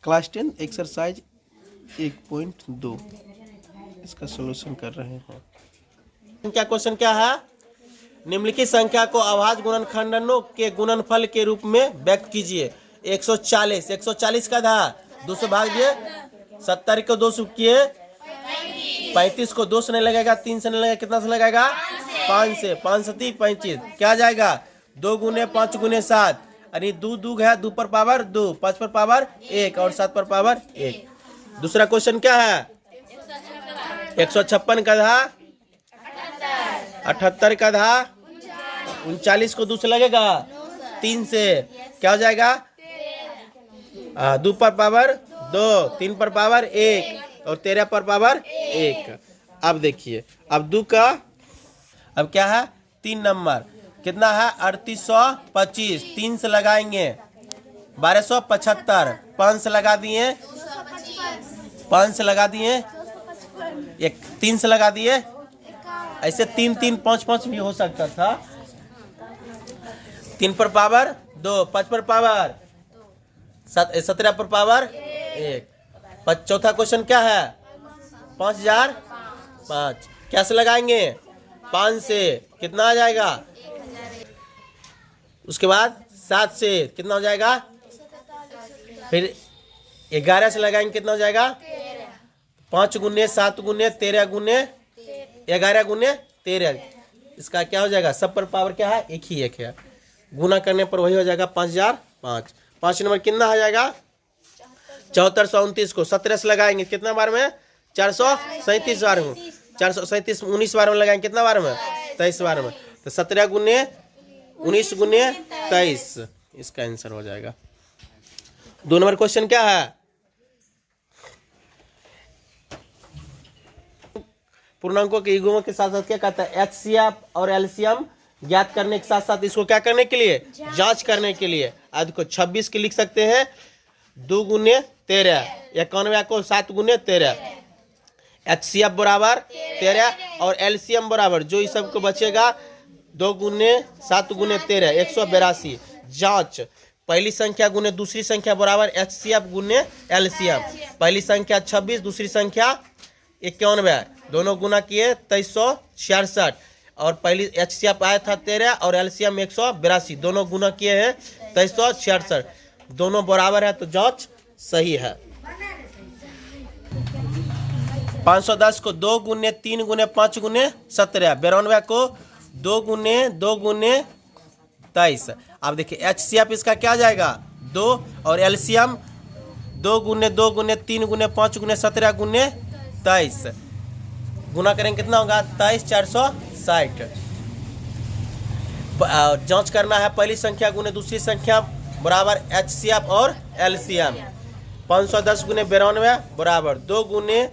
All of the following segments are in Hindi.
क्लास 10 एक्सरसाइज 1.2 इसका सॉल्यूशन कर रहे हैं। क्या क्वेश्चन क्या है? निम्नलिखित संख्या को अभाज्य गुणनखंडों के गुणनफल के रूप में व्यक्त कीजिए। 140 का था 2 से भाग दिए, 70 को 2 से किए, 35 को 2 से नहीं लगेगा, 3 से नहीं लगेगा, कितना से लगेगा? 5 से। 5 सती 35 क्या जाएगा? 2 गुने 5 गुने 7 यानी 2 2 है, 2 पर पावर 2, 5 पर पावर 1 और 7 पर पावर 1। दूसरा क्वेश्चन क्या है? 156 का था 78 का था 39 को 2 से लगेगा, 3 से क्या हो जाएगा? 2 पर पावर 2, 3 पर पावर 1 और 13 पर पावर 1। अब देखिए, अब 2 का अब क्या है? 3 नंबर कितना है? 3825, 3 से लगाएंगे 1275, 5 से लगा दिए, 5 से लगा दिए, 3 से लगा दिए, ऐसे 3 3 5 5 भी हो सकता था। 3 पर पावर 2, 5 पर पावर 17 पर पावर 1। चौथा क्वेश्चन क्या है? 5005 क्या से लगाएंगे? 5 से कितना आ जाएगा? उसके बाद 7 से कितना हो जाएगा? फिर 11 से लगाएंगे, कितना हो जाएगा? 5 गुने 7 गुने 13 गुने 11 गुने 13। इसका क्या हो जाएगा? सब पर पावर क्या है? एक ही एक है, गुना करने पर वही हो जाएगा 5005। 5 नंबर कितना हो जाएगा? 7429 को 17 से लगाएंगे कितना बार में? 437 बार में। 437 19 बार में लगाएंगे, कितना बार में? 23 बार में। तो 17 गुने 19 गुने 23 इसका आंसर हो जाएगा। 2 नंबर क्वेश्चन क्या है? पूर्णांकों के युग्मों के साथ साथ क्या कहता है? एचसीएफ और एलसीएम ज्ञात करने के साथ साथ इसको क्या करने के लिए? जांच करने के लिए। आज को 26 के लिख सकते हैं 2 गुने 13, 91 को 7 गुने 13। एचसीएफ बराबर 13 और एलसीएम बराबर जो इस सब को बचेगा 2 गुने 7 गुने 13, 182। जांच पहली संख्या गुने दूसरी संख्या बराबर एचसीएफ गुने एलसीएम। पहली संख्या 26, दूसरी संख्या 91, दोनों गुना किए 2366 और पहली एचसीएफ आया था 13 और एलसीएम 182, दोनों गुना किए हैं 2366, दोनों बराबर है तो जांच सही है। 510 को 2 गुने 3 गुने 5 गुने 17, 92 को 2 गुने 23। अब देखिए एचसीएफ इसका क्या जाएगा? 2 और एलसीएम 2 गुने 3 गुने 5 गुने 17 गुने 23, गुना करेंगे कितना होगा? 23460। जांच करना है पहली संख्या गुने दूसरी संख्या बराबर एचसीएफ और एलसीएम। 510 गुने 92 बराबर 2 गुने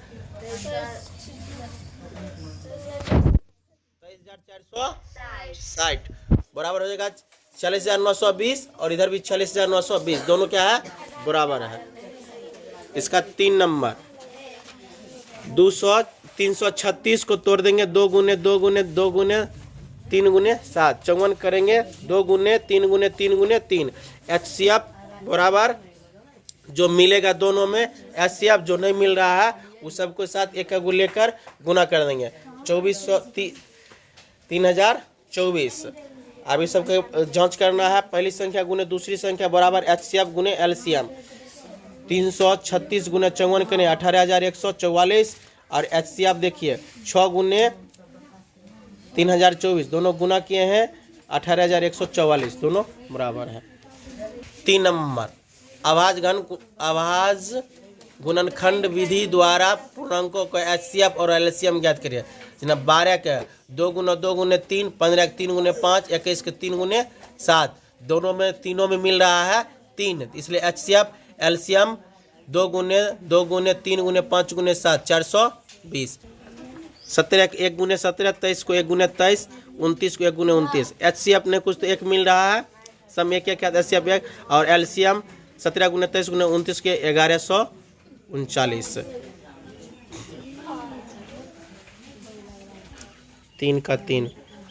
23460 बराबर हो जाएगा 40920 और इधर भी 40920, दोनों क्या है? बराबर है। इसका 3 नंबर 336 को तोड़ देंगे 2 गुने 2 गुने 2 गुने 3 गुने 7, 54 करेंगे 2 गुने 3 गुने 3 गुने 3। एचसीएफ बराबर जो मिलेगा दोनों में, एचसीएफ जो नहीं मिल रहा है उस सबको साथ एक को लेकर गुना कर देंगे 3024। अभी सबको जांच करना है पहली संख्या गुने दूसरी संख्या बराबर एचसीएफ गुने एलसीएम। 336 गुने 54 करें 18144 और एचसीएफ देखिए 6 गुने 3024, दोनों गुना किए हैं 18144, दोनों बराबर है। 3 नंबर अभाज्य गुणनखंड विधि द्वारा पूर्णांकों को एचसीएफ और एलसीएम ज्ञात करिए। 12 के 2 गुना 2 गुने 3, 15 के 3 गुने 5, 21 के 3 गुने 7, दोनों में तीनों में मिल रहा है 3, इसलिए एचसीएफ एलसीएम 2 गुने 3 गुने 5 गुने 7, 420। 17 1 गुने 17, 23 को 1 गुने 23, 29 को 1 गुने 29। एचसीएफ ने कुछ तो 1 मिल रहा है, सब एक एक एचसीएफ 1 और एलसीएम 17 गुने 23 गुने 29 के 1139। 3 का 3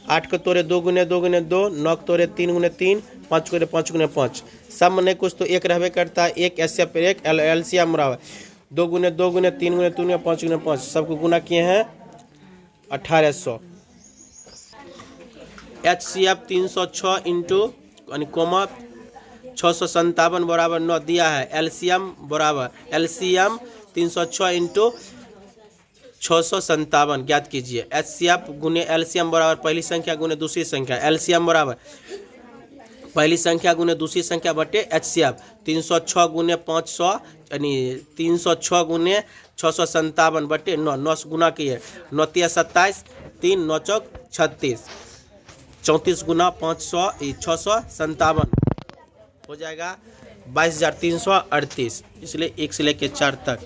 8 को तोड़े 2 गुने 2 गुने 2, 9 को तोड़े 3 गुने 3, 5 को 5 गुने 5। सब में नहीं कुछ तो एक रहबे करता है, एक एचसीएफ पर एक एलसीएम बराबर 2 गुने 2 गुने 3 गुने 3 गुने 5 गुने 5, सबको गुना किए हैं 1800। एचसीएफ 306 इंटू यानी कोमा 657 बराबर 9 दिया है। एलसीएम बराबर एलसीएम 306 इंटू 657 ज्ञात कीजिए। एचसीएफ गुने एलसीएम बराबर पहली संख्या गुने दूसरी संख्या। एलसीएम बराबर पहली संख्या गुने दूसरी संख्या बटे एचसीएफ 306 गुने 500 यानी 306 गुने 657 बटे 9, 9 से गुना किए 9 × 27, 3 9 चौक 36, 34 गुना 500 657 हो जाएगा 22,338। इसलिए 1 से लेकर 4 तक।